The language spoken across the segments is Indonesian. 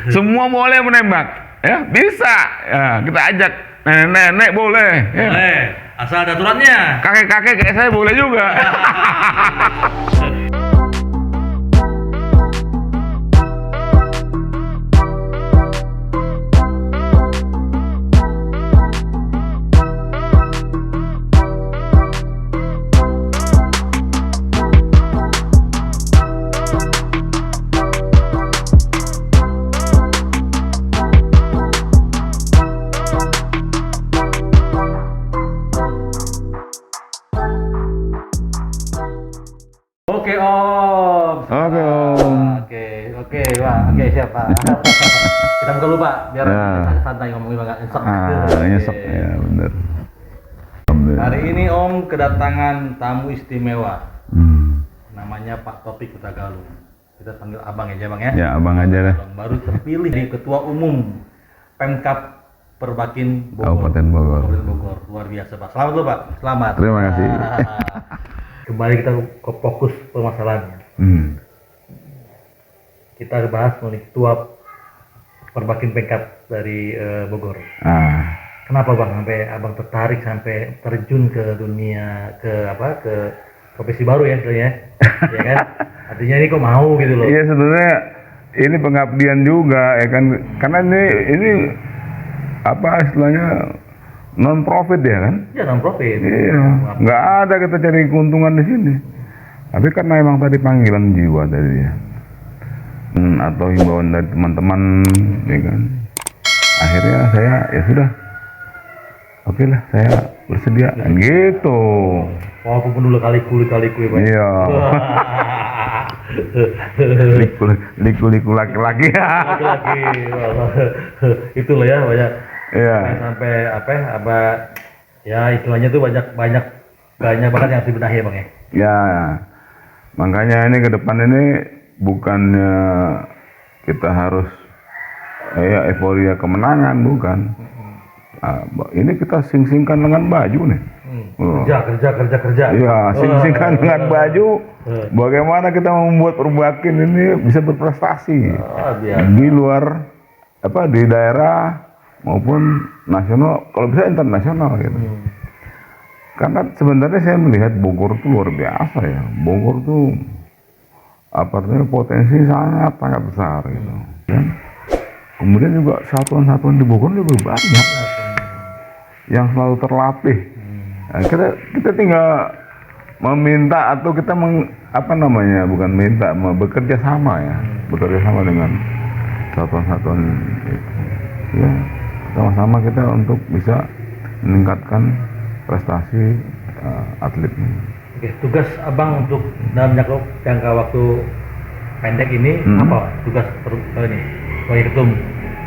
Semua boleh menembak, ya bisa. Ya, kita ajak nenek-nenek boleh. Ya. Boleh, asal ada aturannya. Kakek-kakek kayak saya boleh juga. Oke Om. Oke, Om. Oke, Pak. Oke, siap Pak. Kita buka dulu Pak, biar Ya. kita santai ngomongin Bang nyesek. Nyesek ya bener. Alhamdulillah. Hari ini Om kedatangan tamu istimewa. Hmm. Namanya Pak Topik Hutagaluh. Kita panggil Abang aja Bang ya. Ya abang aja deh. Abang baru terpilih di Ketua Umum Pemkab Perbakin Bogor. Kabupaten Bogor. Kabupaten Bogor. Luar biasa Pak. Selamat dulu Pak. Selamat. Terima kasih. Kembali kita ke fokus permasalahannya. Hmm. Kita bahas mengenai Ketua Perbakin Pemkab dari Bogor. Ah. Kenapa Bang sampai Abang tertarik sampai terjun ke dunia ke profesi baru ya istilahnya? Ya kan? Artinya ini kok mau gitu loh. Iya sebenarnya ini pengabdian juga ya kan, karena ini apa istilahnya non profit ya kan? Ya non profit. Iya, nggak ada kita cari keuntungan di sini. Tapi karena emang tadi panggilan jiwa tadi ya, atau himbauan dari teman-teman, ya kan. Akhirnya saya ya sudah, oke lah saya bersedia, kan gitu. Walaupun dulu kaliku ya Pak. Iya. Liku laki-laki. Laki-laki. Itulah ya banyak. Iya. Sampai ya istilahnya tuh banyak banget yang harus dibenahi ya Bang ya. Ya, makanya ini ke depan ini bukannya kita harus ya euforia kemenangan, bukan. Ini kita sing-singkan dengan baju nih. Kerja. Iya, sing-singkan dengan baju. Bagaimana kita membuat Perbakin ini bisa berprestasi di luar di daerah maupun nasional, kalau bisa internasional gitu. Karena sebenarnya saya melihat Bogor itu luar biasa ya. Bogor tuh artinya potensi sangat besar gitu. Dan kemudian juga satuan-satuan di Bogor juga banyak yang selalu terlatih. Nah, kita tinggal meminta atau kita bukan minta, bekerja sama ya, bekerja sama dengan satuan-satuan itu. Ya, sama-sama kita untuk bisa meningkatkan prestasi atletnya. Oke, tugas Abang untuk dalam jangka waktu pendek ini apa tugas ini sebagai ketum?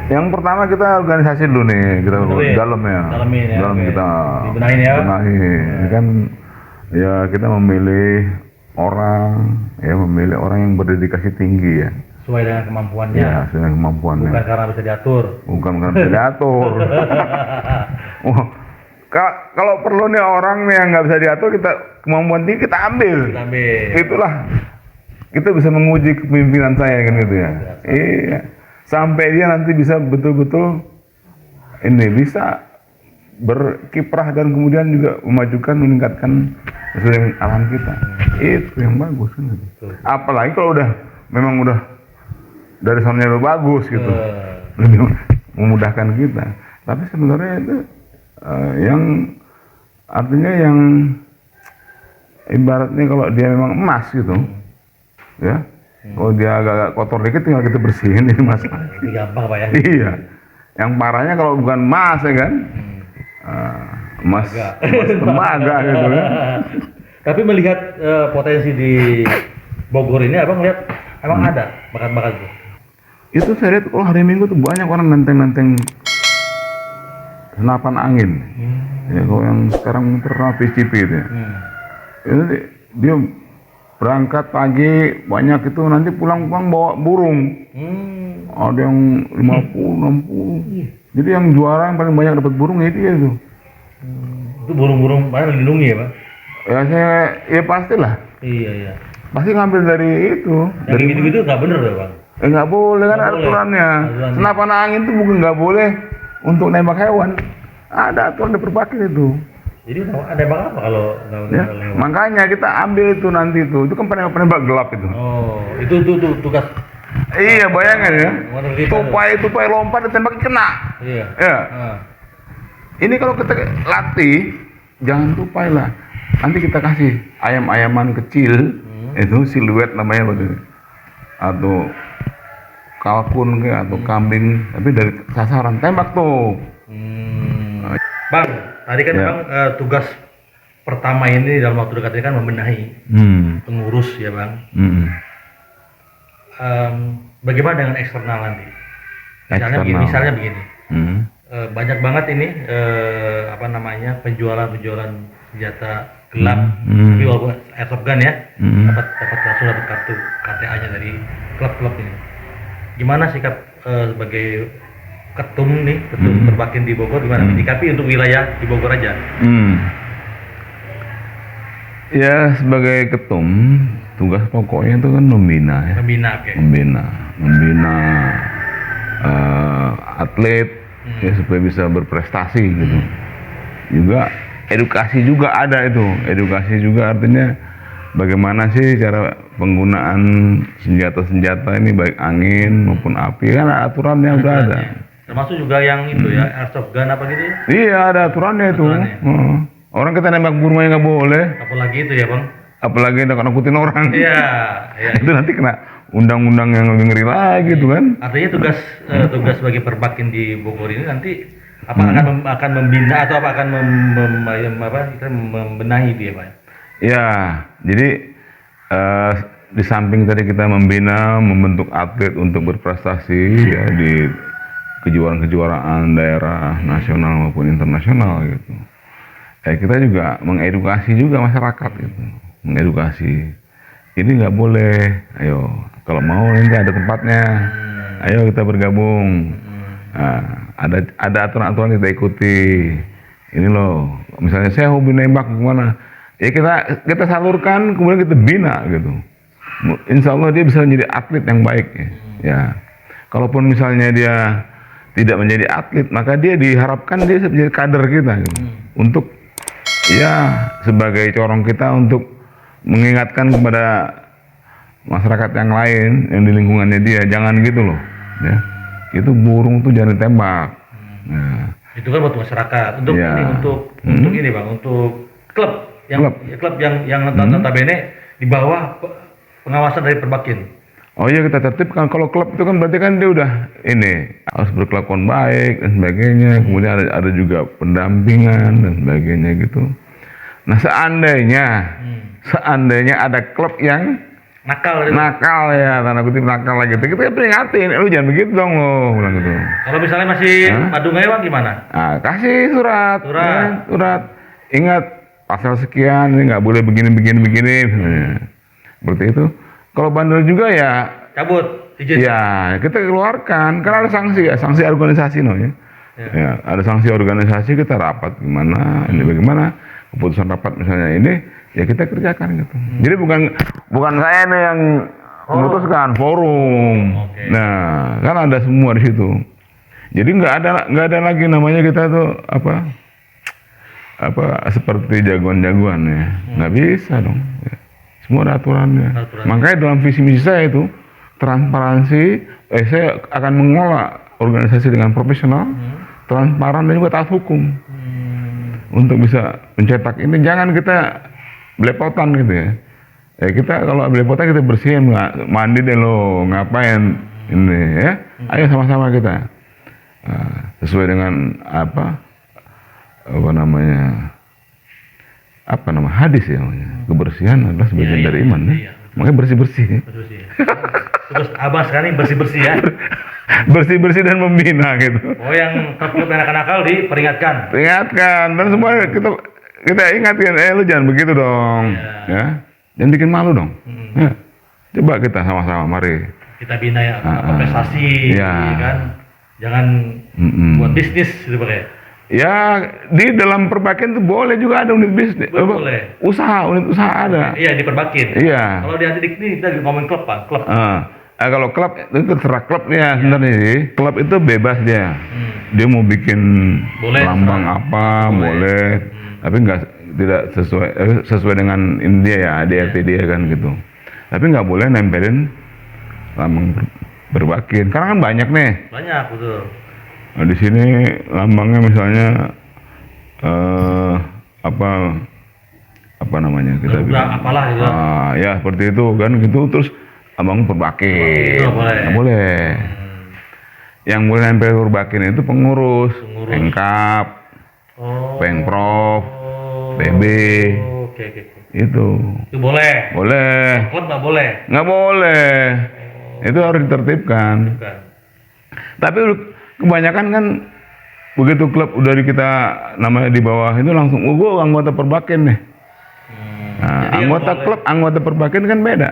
Yang pertama kita organisasi dulu nih, kita dalam kita dibenahin ya. Ini kan ya kita memilih orang yang berdedikasi tinggi ya. Sesuai dengan kemampuannya. Ya, sesuai dengan kemampuannya. Bukan karena bisa diatur. Kalau perlu nih orang nih yang nggak bisa diatur, kemampuan tinggi kita ambil. Itulah kita bisa menguji kepemimpinan saya kan gitu ya. Iya. Sampai dia nanti bisa betul-betul bisa berkiprah dan kemudian juga meningkatkan sesuai dengan alam kita. Itu yang bagus kan gitu. Apalagi kalau memang udah dari sonanya udah bagus gitu. Lebih memudahkan kita. Tapi sebenarnya itu yang artinya yang ibaratnya kalau dia memang emas gitu. Ya. Kalau dia agak kotor dikit tinggal kita bersihin ini masalah. Gampang Pak ya. Iya. Yang parahnya kalau bukan emas ya kan. Emas tembaga gitu kan. Tapi melihat potensi di Bogor ini Abang lihat emang ada bakat-bakat itu. Itu saya lihat kalau hari Minggu tuh banyak orang nenteng senapan angin. Ya kalau yang sekarang terkenal PCP itu ya. Itu dia berangkat pagi banyak itu, nanti pulang-pulang bawa burung. Ada yang 50, 60. Jadi yang juara yang paling banyak dapat burung itu ya itu. Itu burung-burung mana dilindungi ya Pak? Ya pastilah. Iya. Pasti ngambil dari itu. Dari gitu-gitu nggak bener ya Bang? Nggak boleh kan Nggak boleh. aturannya. Aturannya. Senapan angin itu bukan nggak boleh untuk nembak hewan. Ada aturan di perbakin itu. Jadi ada bang apa kalau nggak Ya. lewat? Makanya kita ambil itu nanti itu. Itu kan penembak gelap itu. Oh, itu tugas. Iya, bayangin ya. Menertibkan. Tupai lompat ditembak kena. Iya. Ya. Ah. Ini kalau kita latih, jangan tupai lah. Nanti kita kasih ayam-ayaman kecil, itu siluet namanya begitu. Atau kalkun ke atau kambing, tapi dari sasaran tembak tuh. Bang, tadi kan Ya. bang tugas pertama ini dalam waktu dekat ini kan membenahi pengurus ya bang. Bagaimana dengan eksternal nanti? Eksternal. Misalnya begini. Banyak banget ini penjualan senjata gelap, tapi walaupun airsoft gun ya, dapat langsung dapat kartu KTA-nya dari klub-klub ini. Gimana sikap sebagai ketum Perbakin di Bogor gimana menyikapi untuk wilayah di Bogor aja? Ya, sebagai ketum, tugas pokoknya itu kan membina ya. Membina atlet ya, supaya bisa berprestasi gitu. Juga edukasi juga ada itu. Edukasi juga artinya bagaimana sih cara penggunaan senjata-senjata ini, baik angin maupun api, kan aturannya udah ada. Termasuk juga yang itu ya, airsoft gun apa gitu ya? Iya, ada aturannya itu. Orang kita nembak burung aja nggak boleh. Apalagi itu ya bang? Apalagi nakut-nakutin orang. Iya. Itu nanti kena undang-undang yang lebih ngeri lagi gitu kan. Artinya tugas sebagai Perbakin di Bogor ini nanti akan membina atau akan membenahi dia pak? Ya, jadi di samping tadi kita membina, membentuk atlet untuk berprestasi ya di kejuaraan-kejuaraan daerah, nasional maupun internasional gitu. Kita juga mengedukasi juga masyarakat gitu, mengedukasi. Ini nggak boleh, ayo kalau mau nanti ada tempatnya, ayo kita bergabung. Nah, ada aturan-aturan kita ikuti. Ini loh, misalnya saya hobi nembak gimana? Ya kita salurkan, kemudian kita bina gitu. Insya Allah dia bisa menjadi atlet yang baik ya. Kalaupun misalnya dia tidak menjadi atlet, maka dia diharapkan dia bisa menjadi kader kita gitu. Untuk ya sebagai corong kita untuk mengingatkan kepada masyarakat yang lain yang di lingkungannya dia, jangan gitu loh ya. Itu burung tuh jangan ditembak. Nah, itu kan buat masyarakat. Untuk ya. untuk ini bang, untuk klub yang notabene di bawah pengawasan dari Perbakin. Oh iya, kita tertibkan. Kalau klub itu kan berarti kan dia udah ini harus berkelakuan baik dan sebagainya. Kemudian ada juga pendampingan dan sebagainya gitu. Nah seandainya ada klub yang nakal ya, tanda kutip nakal lagi gitu, kita peringatin, lu jangan begitu dong lo, bilang gitu. Kalau misalnya masih madungaewan gimana? Nah, kasih surat. Ingat pasal sekian, ini nggak boleh begini misalnya. Seperti itu. Kalau bandel juga ya cabut izin. Ya, kita keluarkan. Karena ada sanksi organisasi namanya. Ya, ada sanksi organisasi, kita rapat gimana, ini bagaimana keputusan rapat misalnya ini, ya kita kerjakan gitu. Jadi bukan saya nih yang memutuskan, forum. Nah, kan ada semua di situ. Jadi nggak ada lagi namanya kita tuh seperti jagoan-jagoan ya. Nggak bisa dong. Ya. Semua ada aturannya. Makanya dalam visi misi saya itu transparansi. Saya akan mengelola organisasi dengan profesional, transparan dan juga taat hukum. Untuk bisa mencetak ini, jangan kita belepotan gitu ya. Kita kalau belepotan kita bersihin, mandi deh lo, ngapain ini ya? Ayo sama-sama kita sesuai dengan hadis ya, kebersihan adalah sebagian dari iman ya. Makanya bersih. Terus abang sekarang bersih ya. bersih dan membina gitu. Oh, yang klub nakal diperingatkan. Dan semua kita ingatkan, lu jangan begitu dong. Ya. Jangan bikin malu dong. Ya. Coba kita sama-sama, mari. Kita bina ya prestasi, kan. Jangan buat bisnis gitu pakai. Ya, di dalam Perbakin itu boleh juga ada unit bisnis. Boleh. Unit usaha ada. Iya, di Perbakin. Iya. Kalau di Antidik ini kita ngomongin klub, Pak. Klub. Kalau klub itu terserah klubnya sebenarnya sih. Klub itu bebas dia. Dia mau bikin Boleh, lambang apa boleh, tapi tidak sesuai dengan India ya, ADRT dia kan gitu. Tapi nggak boleh nempelin lambang berbakin. Karena kan banyak nih. Banyak betul. Nah, di sini lambangnya misalnya apa namanya kita bilang apalah gitu. ya seperti itu kan gitu, terus abang perbakin nggak boleh. Yang boleh nempel perbakin itu pengurus. Pengkap, Pengprov, PB. Oke. Itu boleh klub nggak boleh. Itu harus ditertibkan. Tapi kebanyakan kan begitu klub udah kita namanya di bawah itu langsung gua anggota perbakin nih. Nah, anggota perbakin kan beda.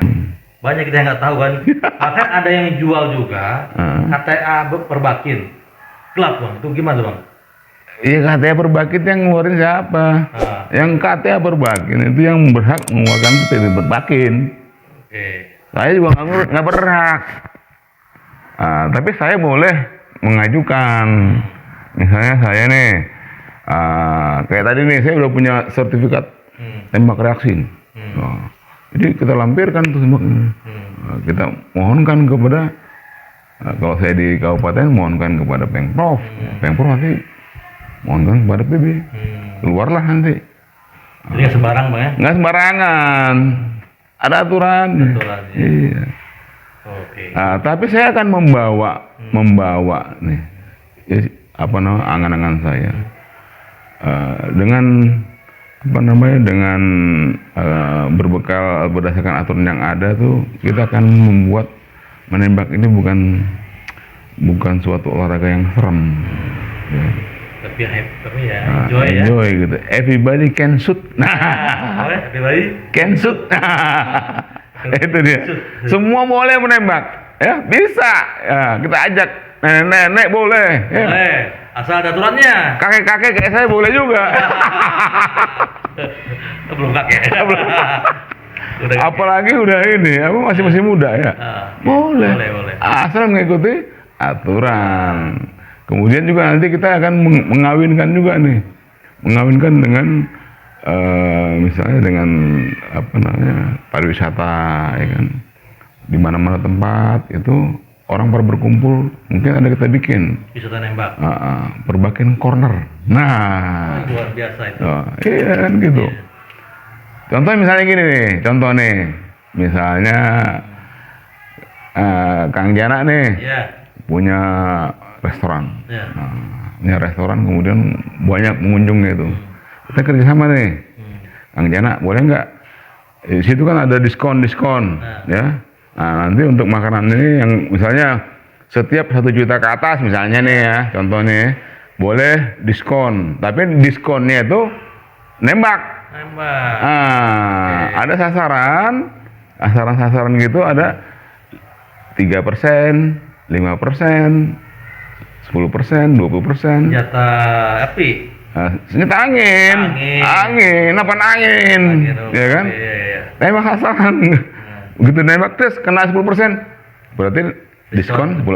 Banyak kita yang nggak tahu kan. Bahkan ada yang jual juga KTA perbakin klub bang. Itu gimana bang? Iya, KTA perbakin yang ngeluarin siapa? Yang KTA perbakin itu yang berhak mengeluarkan PB perbakin. Saya juga nggak berhak. Tapi saya boleh mengajukan. Misalnya saya nih, kayak tadi nih saya udah punya sertifikat tembak reaksi. Jadi kita lampirkan tuh tembaknya. Kita mohonkan kepada, kalau saya di kabupaten mohonkan kepada Pengprov. Pengprov nanti mohonkan kepada PB. Keluarlah nanti. Jadi nggak sembarang bang ya? Nggak sembarangan. Ada aturan. Iya. Tapi saya akan membawa nih, angan-angan saya dengan berbekal berdasarkan aturan yang ada tuh, kita akan membuat menembak ini bukan suatu olahraga yang serem. Ya. Tapi ya enjoy gitu. Everybody can shoot. Everybody can shoot. Itu dia. Semua boleh menembak. Ya, bisa. Ya, kita ajak nenek-nenek boleh. Ya. Boleh. Asal ada aturannya. Kakek-kakek kayak saya boleh juga. Belum kakek. Apalagi udah ini, masih muda ya. Boleh. Asal mengikuti aturan. Kemudian juga nanti kita akan mengawinkan juga nih. Mengawinkan dengan misalnya dengan pariwisata, ya kan. Di mana-mana tempat itu orang pada berkumpul, mungkin ada kita bikin wisata nembak. Perbakin corner. Nah, luar biasa itu. Iya kan gitu. Yeah. Contoh misalnya gini nih, misalnya Kang Jana nih punya restoran. Punya restoran, kemudian banyak pengunjungnya itu. Kita kerjasama nih, Kang Jana boleh nggak? Di situ kan ada diskon, ya. Nah, nanti untuk makanan ini yang misalnya setiap 1 juta ke atas misalnya nih ya, contohnya boleh diskon, tapi diskonnya itu nembak. Ada sasaran gitu, ada 3%, 5%, 10%, 20%. Senjata api. Senjata angin, ya kan? Nembak sasaran. Begitu nembak tes kena 10%, berarti diskon 10%.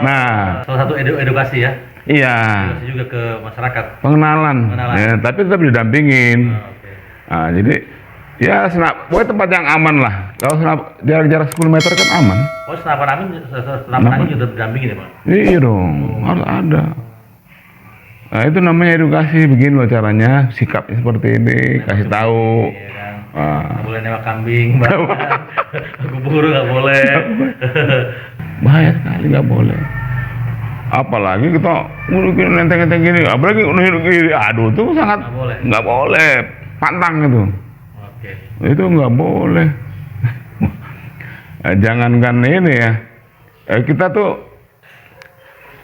Nah, salah satu edukasi ya. Iya. Edukasi juga ke masyarakat. Pengenalan. Ya, tapi tetap didampingin. Nah, jadi ya pokoknya tempat yang aman lah. Kalau jarak 10 meter kan aman. Oh, senapan angin juga didampingin ya, Pak? Iya dong, harus ada. Nah, itu namanya edukasi, begini loh caranya, sikapnya seperti ini, kasih tahu. Nggak boleh nembak kambing, buru nggak boleh. Bahaya sekali, nggak boleh. Apalagi kita nenteng-nenteng gini, apalagi gini, aduh itu sangat nggak boleh, pantang itu. Itu nggak boleh. Jangankan ini ya, kita tuh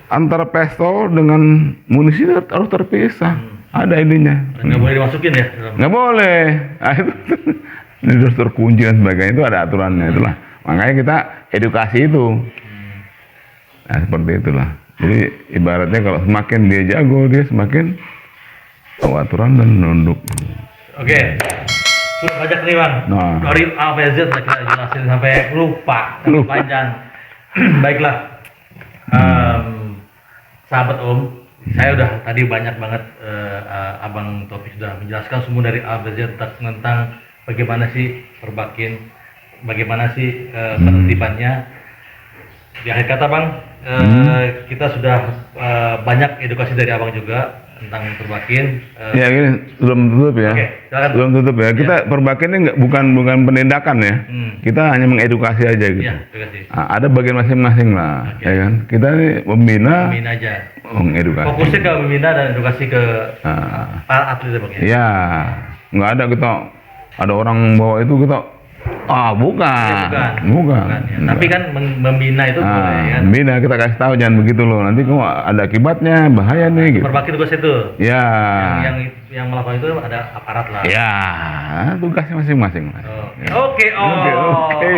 antara pistol dengan munisi harus terpisah. Ada ininya. Nggak boleh dimasukin ya? Nggak boleh. Nah, itu harus terkunci dan sebagainya, itu ada aturannya itulah. Makanya kita edukasi itu. Nah, seperti itulah. Jadi ibaratnya kalau semakin dia jago, dia semakin tahu aturan dan nunduk. Oke. Sudah banyak nih Bang. Nah. Dari A sampai Z kita jelasin sampai lupa, sampai panjang. Baiklah. Sahabat Om, saya udah tadi banyak banget Abang Taufik sudah menjelaskan semua dari A sampai Z tentang bagaimana sih perbakin, bagaimana sih penertibannya. Di akhir kata Bang, kita sudah banyak edukasi dari Abang juga tentang perbakin. Ya gini, belum tutup ya. Oke, silakan. Belum tutup ya. Kita perbakin ini bukan penindakan ya. Kita hanya mengedukasi aja gitu. Iya, edukasi. Ada bagian masing-masing lah, ya kan. Kita ini membina, aja. mengedukasi. Fokusnya ke membina dan edukasi ke para atlet ya Bang ya. Ya, nggak ada kita. Ada orang bawa itu kita. Bukan. Ya. Tapi kan membina itu boleh ya. Membina kita kasih tahu jangan begitu loh. Nanti kok ada akibatnya, bahaya nih gitu. Perbakin tugas itu. Ya. Yang melakukan itu ada aparat lah. Ya, tugasnya masing-masing. Oke. Oke.